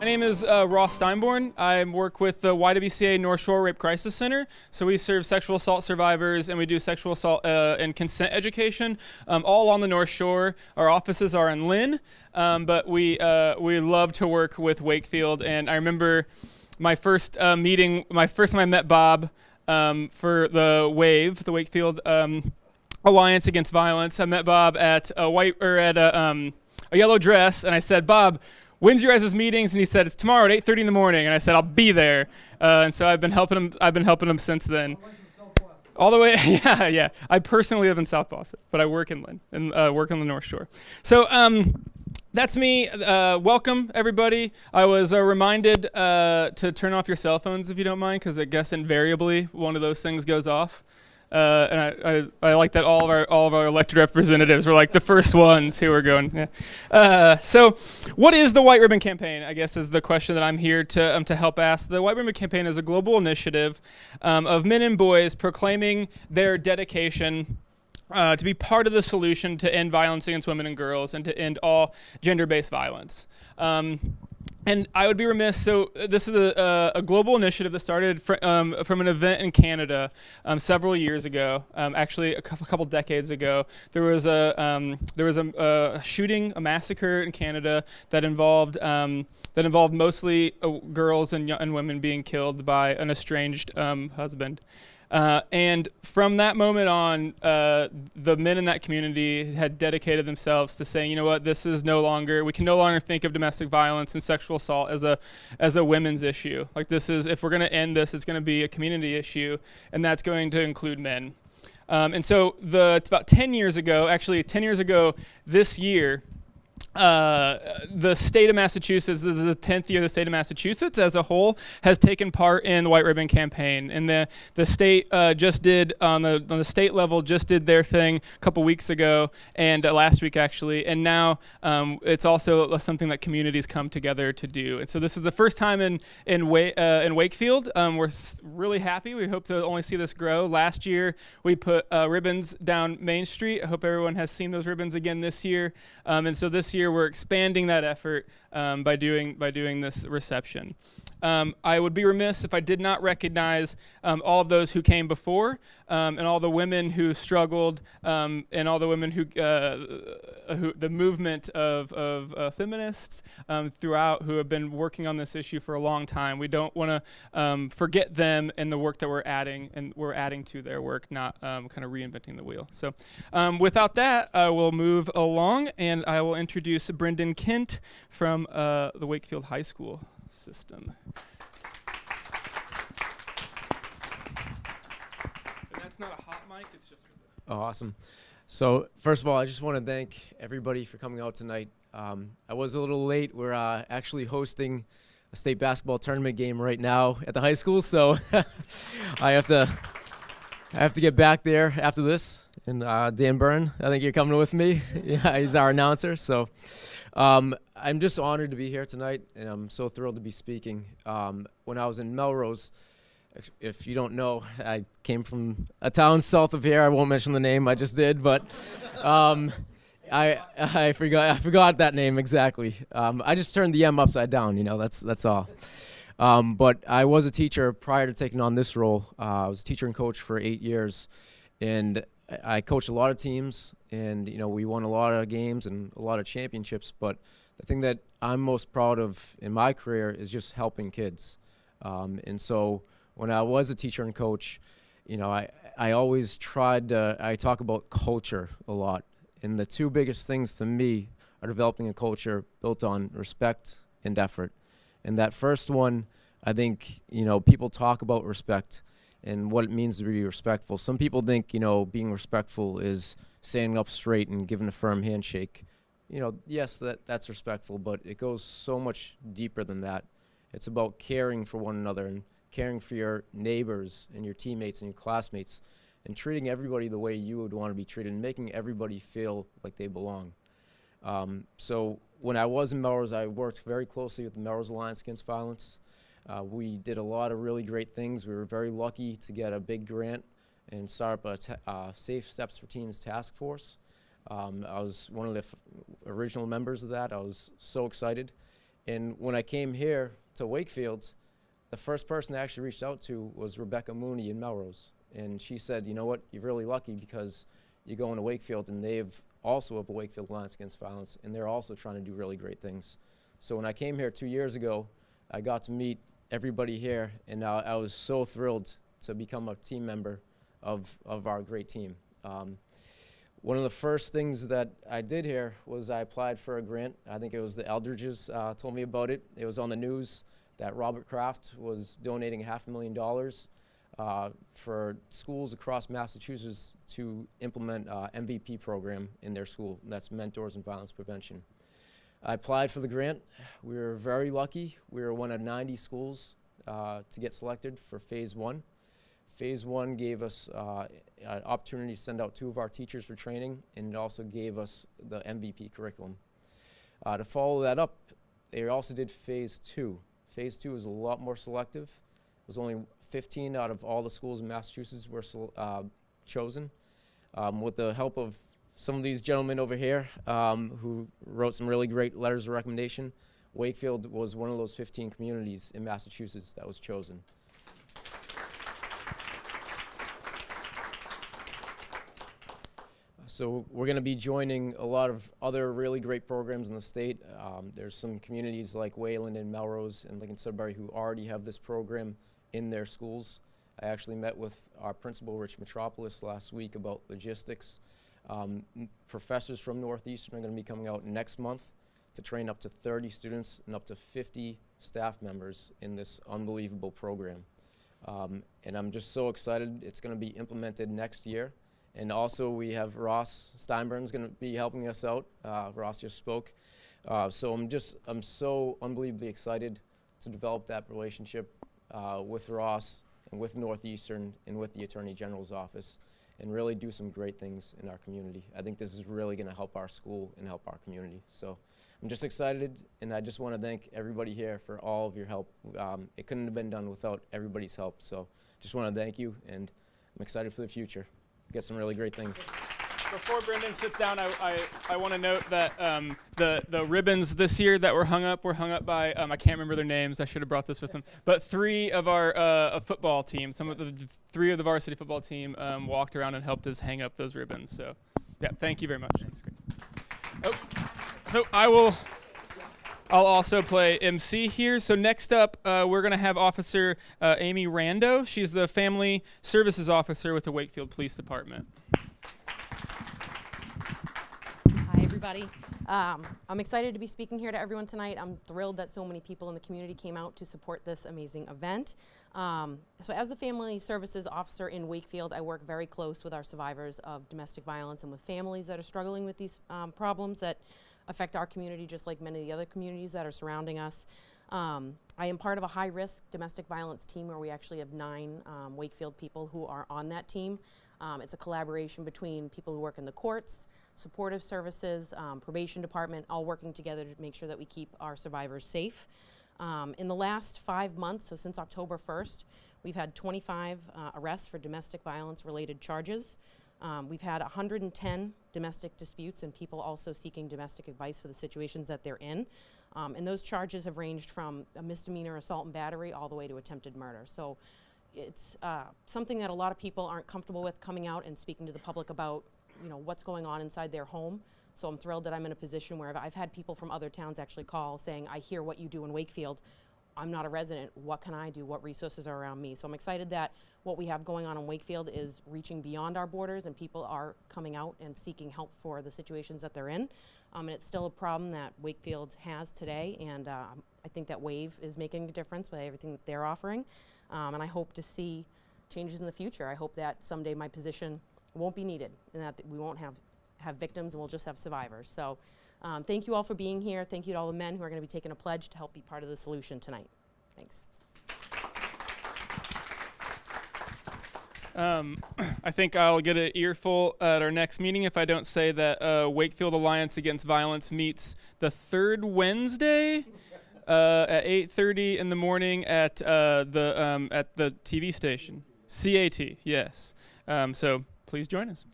My name is Ross Steinborn. I work with the YWCA North Shore Rape Crisis Center. So we serve sexual assault survivors, and we do sexual assault and consent education all on the North Shore. Our offices are in Lynn, but we love to work with Wakefield. And I remember my first meeting, my first time I met Bob for the WAAV, the Wakefield Alliance Against Violence. I met Bob at a yellow dress, and I said, "Bob, when's your guys' meetings?" And he said, "It's tomorrow at 8:30 in the morning." And I said, "I'll be there." And so I've been helping him since then. All the way, yeah. I personally live in South Boston, but I work in Lynn and work on the North Shore. So that's me. Welcome, everybody. I was reminded to turn off your cell phones if you don't mind, because I guess invariably one of those things goes off. And I like that all of our elected representatives were like the first ones who were going. Yeah. So, what is the White Ribbon Campaign? I guess is the question that I'm here to help ask. The White Ribbon Campaign is a global initiative of men and boys proclaiming their dedication to be part of the solution to end violence against women and girls and to end all gender-based violence. And I would be remiss, so this is a global initiative that started from an event in Canada several years ago, actually a couple decades ago. There was a shooting, a massacre in Canada that involved mostly girls and women being killed by an estranged husband. And from that moment on, the men in that community had dedicated themselves to saying, you know what, we can no longer think of domestic violence and sexual assault as a women's issue. Like if we're going to end this, it's going to be a community issue, and that's going to include men. And so it's about 10 years ago, actually 10 years ago this year, the state of Massachusetts, this is the 10th year the state of Massachusetts as a whole has taken part in the White Ribbon Campaign. And the state just did, on the state level, just did their thing a couple weeks ago, and last week actually. And now it's also something that communities come together to do. And so this is the first time in Wakefield. We're really happy. We hope to only see this grow. Last year we put ribbons down Main Street. I hope everyone has seen those ribbons again this year. And so this year we're expanding that effort by doing this reception. I would be remiss if I did not recognize all of those who came before, and all the women who struggled, and all the women who the movement of feminists throughout who have been working on this issue for a long time. We don't want to forget them and the work that we're adding to their work, not kind of reinventing the wheel. So without that, I will move along, and I will introduce Brendan Kent from the Wakefield High School system. And that's not a hot mic, it's just for the... Oh, awesome. So first of all, I just want to thank everybody for coming out tonight. I was a little late. We're actually hosting a state basketball tournament game right now at the high school, so I have to get back there after this. And Dan Byrne, I think you're coming with me. Yeah, he's our announcer. So I'm just honored to be here tonight, and I'm so thrilled to be speaking. When I was in Melrose, if you don't know, I came from a town south of here. I won't mention the name. I just did, but I forgot that name exactly. I just turned the M upside down. That's all. But I was a teacher prior to taking on this role. I was a teacher and coach for 8 years, and I coached a lot of teams, and we won a lot of games and a lot of championships. But the thing that I'm most proud of in my career is just helping kids. And so when I was a teacher and coach, I always I talk about culture a lot. And the two biggest things to me are developing a culture built on respect and effort. And that first one, I think, people talk about respect and what it means to be respectful. Some people think, being respectful is standing up straight and giving a firm handshake. Yes, that's respectful, but it goes so much deeper than that. It's about caring for one another and caring for your neighbors and your teammates and your classmates and treating everybody the way you would want to be treated and making everybody feel like they belong. So when I was in Melrose, I worked very closely with the Melrose Alliance Against Violence. We did a lot of really great things. We were very lucky to get a big grant and start up a Safe Steps for Teens task force. I was one of the original members of that. I was so excited. And when I came here to Wakefield, the first person I actually reached out to was Rebecca Mooney in Melrose. And she said, you know what, you're really lucky because you go into Wakefield and they've also have a Wakefield Alliance Against Violence, and they're also trying to do really great things. So when I came here 2 years ago, I got to meet everybody here, and I was so thrilled to become a team member of our great team. One of the first things that I did here was I applied for a grant. I think it was the Eldridges told me about it. It was on the news that Robert Kraft was donating $500,000 for schools across Massachusetts to implement MVP program in their school. And that's Mentors in Violence Prevention. I applied for the grant. We were very lucky. We were one of 90 schools to get selected for Phase 1. Phase 1 gave us an opportunity to send out 2 of our teachers for training, and it also gave us the MVP curriculum. To follow that up, they also did Phase 2. Phase 2 is a lot more selective. It was only 15 out of all the schools in Massachusetts were chosen. With the help of some of these gentlemen over here who wrote some really great letters of recommendation, Wakefield was one of those 15 communities in Massachusetts that was chosen. So we're going to be joining a lot of other really great programs in the state. There's some communities like Wayland and Melrose and Lincoln-Sudbury who already have this program in their schools. I actually met with our principal, Rich Metropolis, last week about logistics. Professors from Northeastern are going to be coming out next month to train up to 30 students and up to 50 staff members in this unbelievable program. And I'm just so excited. It's going to be implemented next year. And also we have Ross Steinburn's going to be helping us out. Ross just spoke. So I'm so unbelievably excited to develop that relationship with Ross and with Northeastern and with the Attorney General's office and really do some great things in our community. I think this is really going to help our school and help our community. So I'm just excited, and I just want to thank everybody here for all of your help. It couldn't have been done without everybody's help. So just want to thank you, and I'm excited for the future. Get some really great things. Before Brendan sits down, I want to note that the ribbons this year that were hung up by, I can't remember their names, I should have brought this with them, but 3 of our football team, some of the 3 of the varsity football team walked around and helped us hang up those ribbons. So, yeah, thank you very much. That's great. Oh, so I'll also play MC here. So next up, we're going to have Officer Amy Rando. She's the Family Services Officer with the Wakefield Police Department. Hi, everybody. I'm excited to be speaking here to everyone tonight. I'm thrilled that so many people in the community came out to support this amazing event. So as the Family Services Officer in Wakefield, I work very close with our survivors of domestic violence and with families that are struggling with these problems that affect our community just like many of the other communities that are surrounding us. I am part of a high-risk domestic violence team where we actually have 9 Wakefield people who are on that team. It's a collaboration between people who work in the courts, supportive services, probation department, all working together to make sure that we keep our survivors safe. In the last 5 months, so since October 1st, we've had 25 arrests for domestic violence related charges. We've had 110 domestic disputes and people also seeking domestic advice for the situations that they're in. And those charges have ranged from a misdemeanor assault and battery all the way to attempted murder. So it's something that a lot of people aren't comfortable with coming out and speaking to the public about, you know, what's going on inside their home. So I'm thrilled that I'm in a position where I've had people from other towns actually call saying, I hear what you do in Wakefield. I'm not a resident. What can I do? What resources are around me? So I'm excited that what we have going on in Wakefield is reaching beyond our borders and people are coming out and seeking help for the situations that they're in. And it's still a problem that Wakefield has today, and I think that WAAV is making a difference with everything that they're offering. And I hope to see changes in the future. I hope that someday my position won't be needed and that we won't have victims and we'll just have survivors. So thank you all for being here. Thank you to all the men who are going to be taking a pledge to help be part of the solution tonight. Thanks. I think I'll get an earful at our next meeting if I don't say that Wakefield Alliance Against Violence meets the 3rd Wednesday at 8:30 in the morning at the TV station. CAT, yes. So please join us.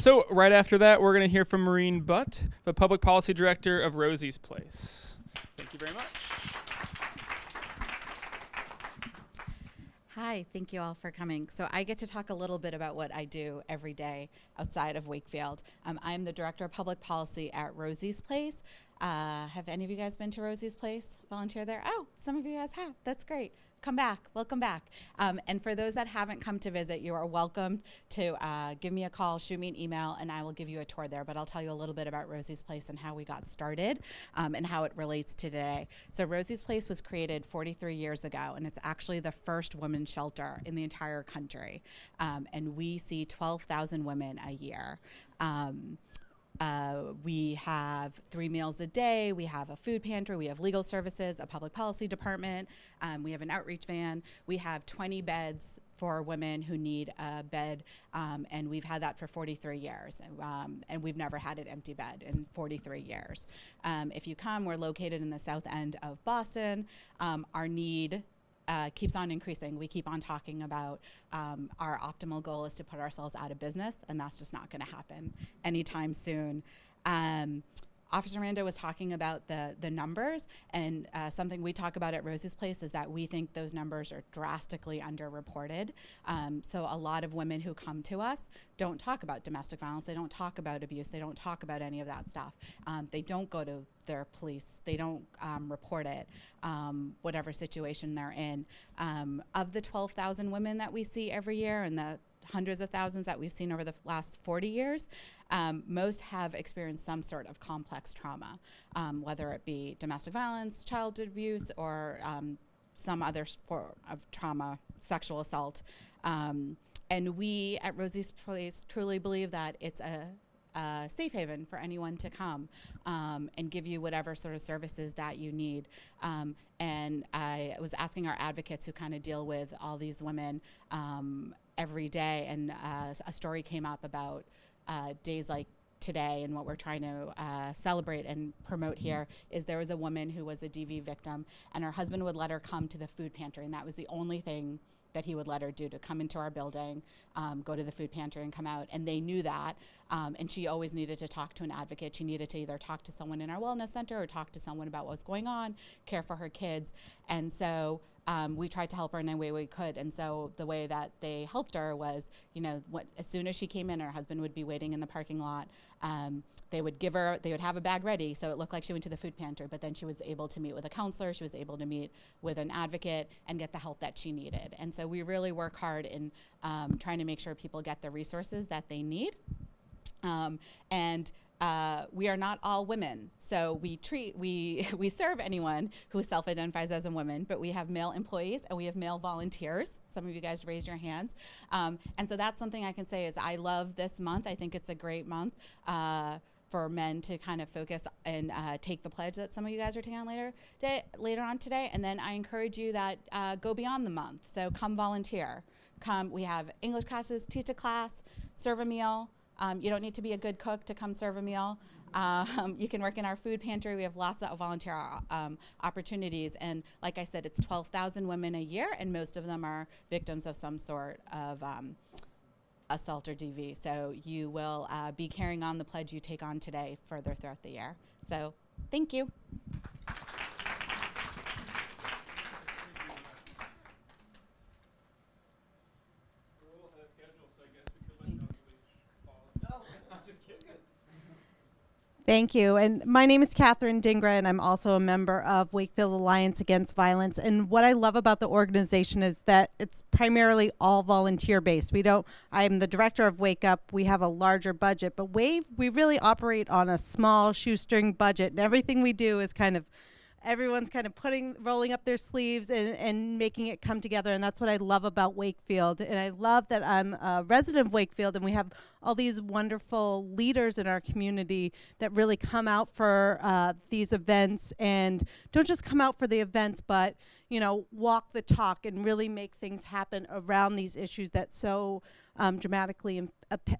So right after that, we're going to hear from Maureen Butt, the Public Policy Director of Rosie's Place. Thank you very much. Hi, thank you all for coming. So I get to talk a little bit about what I do every day outside of Wakefield. I'm the Director of Public Policy at Rosie's Place. Have any of you guys been to Rosie's Place? Volunteer there? Oh, some of you guys have. That's great. Come back. Welcome back. And for those that haven't come to visit, you are welcome to give me a call, shoot me an email, and I will give you a tour there. But I'll tell you a little bit about Rosie's Place and how we got started and how it relates to today. So Rosie's Place was created 43 years ago, and it's actually the first women's shelter in the entire country. And we see 12,000 women a year. We have 3 meals a day, we have a food pantry, we have legal services, a public policy department, we have an outreach van, we have 20 beds for women who need a bed, and we've had that for 43 years, and we've never had an empty bed in 43 years. If you come, we're located in the south end of Boston. Our need keeps on increasing. We keep on talking about our optimal goal is to put ourselves out of business, and that's just not going to happen anytime soon. Officer Rando was talking about the numbers, and something we talk about at Rosie's Place is that we think those numbers are drastically underreported. So a lot of women who come to us don't talk about domestic violence, they don't talk about abuse, they don't talk about any of that stuff. They don't go to their police, they don't report it, whatever situation they're in. Of the 12,000 women that we see every year and the hundreds of thousands that we've seen over the last 40 years, most have experienced some sort of complex trauma, whether it be domestic violence, child abuse, or some other form of trauma, sexual assault. And we at Rosie's Place truly believe that it's a safe haven for anyone to come and give you whatever sort of services that you need. And I was asking our advocates who kind of deal with all these women every day, and a story came up about days like today, and what we're trying to celebrate and promote here is there was a woman who was a DV victim, and her husband would let her come to the food pantry, and that was the only thing that he would let her do, to come into our building, go to the food pantry and come out. And they knew that, and she always needed to talk to an advocate. She needed to either talk to someone in our wellness center or talk to someone about what was going on, care for her kids. And so we tried to help her in any way we could. And so the way that they helped her was, you know, as soon as she came in, her husband would be waiting in the parking lot. They would have a bag ready, so it looked like she went to the food pantry, but then she was able to meet with a counselor, she was able to meet with an advocate and get the help that she needed. And so we really work hard in trying to make sure people get the resources that they need. We are not all women, so we serve anyone who self-identifies as a woman, but we have male employees and we have male volunteers. Some of you guys raised your hands. And so that's something I can say is I love this month. I think it's a great month for men to kind of focus and take the pledge that some of you guys are taking on later on today. And then I encourage you that go beyond the month. So come volunteer. Come, we have English classes, teach a class, serve a meal. You don't need to be a good cook to come serve a meal. You can work in our food pantry. We have lots of volunteer opportunities. And like I said, it's 12,000 women a year, and most of them are victims of some sort of assault or DV. So you will be carrying on the pledge you take on today further throughout the year. So thank you. Thank you. And my name is Catherine Dingra, and I'm also a member of Wakefield Alliance Against Violence. And what I love about the organization is that it's primarily all volunteer-based. I'm the director of Wake Up. We have a larger budget, but WAAV, we really operate on a small shoestring budget, and everything we do is everyone's kind of rolling up their sleeves and making it come together, and that's what I love about Wakefield. And I love that I'm a resident of Wakefield, and we have all these wonderful leaders in our community that really come out for these events, and don't just come out for the events, but walk the talk and really make things happen around these issues that so dramatically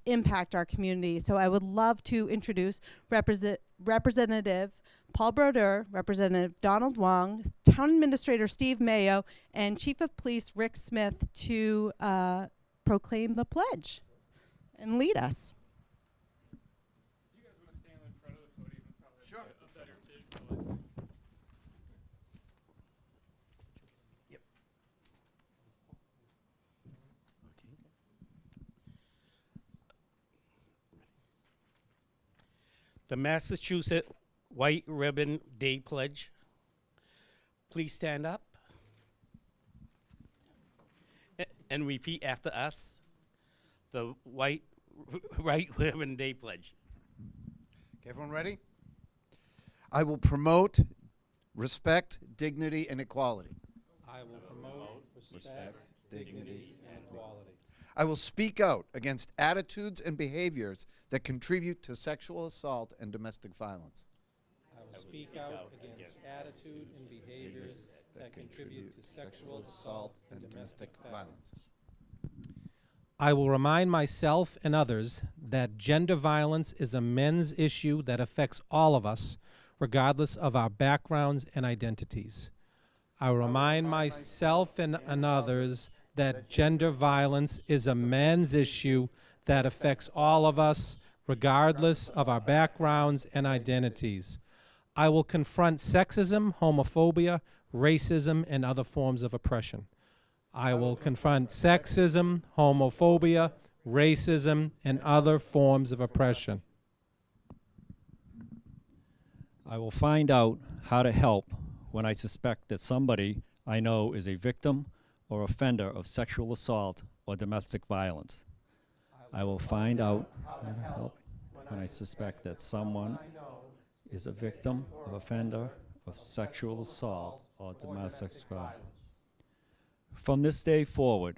impact our community. So I would love to introduce Representative Paul Brodeur, Representative Donald Wong, Town Administrator Steve Mayo, and Chief of Police Rick Smith to proclaim the pledge and lead us. If you guys want to stand in front of the podium, probably sure. A better visual. The Massachusetts White Ribbon Day Pledge. Please stand up and repeat after us. The White Ribbon Day Pledge. Okay, everyone ready? I will promote respect, dignity, and equality. I will promote respect, dignity, and equality. I will speak out against attitudes and behaviors that contribute to sexual assault and domestic violence. I will speak out against attitude and behaviors that contribute to sexual assault and domestic violence. I will remind myself and others that gender violence is a men's issue that affects all of us, regardless of our backgrounds and identities. I will remind myself and others that gender violence is a men's issue that affects all of us, regardless of our backgrounds and identities. I will confront sexism, homophobia, racism, and other forms of oppression. I will confront sexism, homophobia, racism, and other forms of oppression. I will find out how to help when I suspect that somebody I know is a victim or offender of sexual assault or domestic violence. I will find out how to help when I suspect that someone is a victim or offender of sexual assault or domestic violence. From this day forward,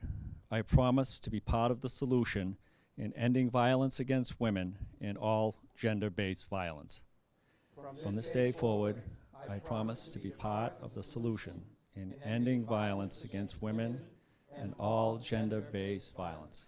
I promise to be part of the solution in ending violence against women and all gender-based violence. From this day forward, I promise to be part of the solution in ending violence against women and all gender-based violence.